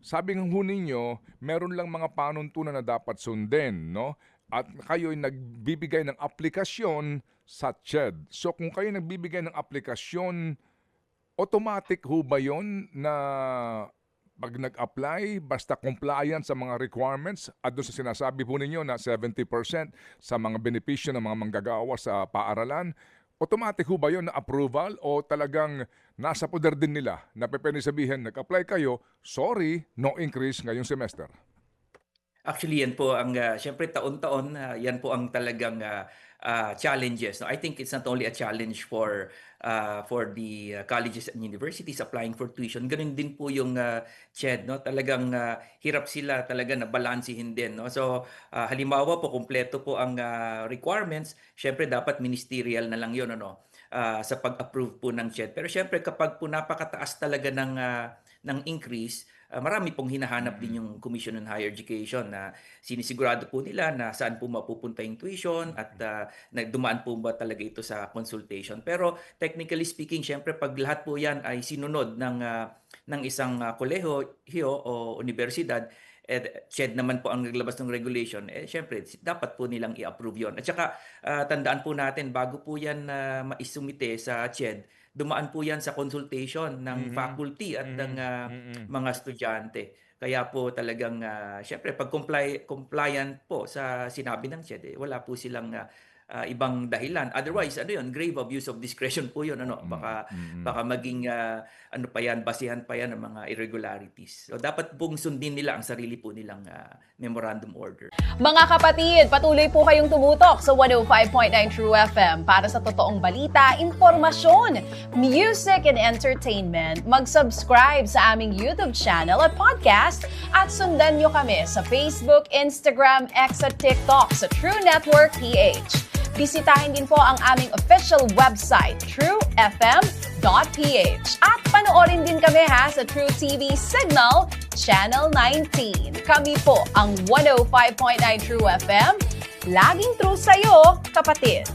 sabi ng ho ninyo, meron lang mga panuntunan na dapat sundin, no? At kayo'y nagbibigay ng aplikasyon sa CHED. So kung kayo nagbibigay ng aplikasyon, automatic ho ba yun na pag nag-apply, basta compliant sa mga requirements at doon sa sinasabi po ninyo na 70% sa mga benepisyo ng mga manggagawa sa paaralan, automatic ho ba yun na approval o talagang nasa poder din nila na pwede sabihin, nag-apply kayo, sorry, no increase ngayong semester? Actually, yan po ang, siyempre taon-taon, yan po ang talagang challenges. No? I think it's not only a challenge for the colleges and universities applying for tuition. Ganun din po yung CHED. No? Talagang hirap sila talaga na balansihin din. No? So, halimbawa po, kumpleto po ang requirements. Siyempre, dapat ministerial na lang yun sa pag-approve po ng CHED. Pero siyempre, kapag po napakataas talaga ng increase, marami pong hinahanap din yung Commission on Higher Education na sinisigurado po nila na saan po mapupunta yung tuition at dumaan po ba talaga ito sa consultation. Pero technically speaking, syempre pag lahat po yan ay sinunod ng isang kolehiyo o universidad, CHED naman po ang naglabas ng regulation, syempre dapat po nilang i-approve yon. At saka tandaan po natin, bago po yan maisumite sa CHED, dumaan po yan sa consultation ng faculty at ng mga estudyante. Kaya po talagang, syempre, pag compliant po sa sinabi ng CHED, wala po silang ibang dahilan. Otherwise, grave abuse of discretion po yun. Baka maging, basihan pa yan ng mga irregularities. So, dapat pong sundin nila ang sarili po nilang memorandum order. Mga kapatid, patuloy po kayong tumutok sa 105.9 True FM para sa totoong balita, informasyon, music, and entertainment. Mag-subscribe sa aming YouTube channel at podcast at sundan nyo kami sa Facebook, Instagram, X at TikTok sa True Network PH. Bisitahin din po ang aming official website, truefm.ph. At panoorin din kami sa True TV Signal, Channel 19. Kami po ang 105.9 True FM. Laging true sa'yo, kapatid.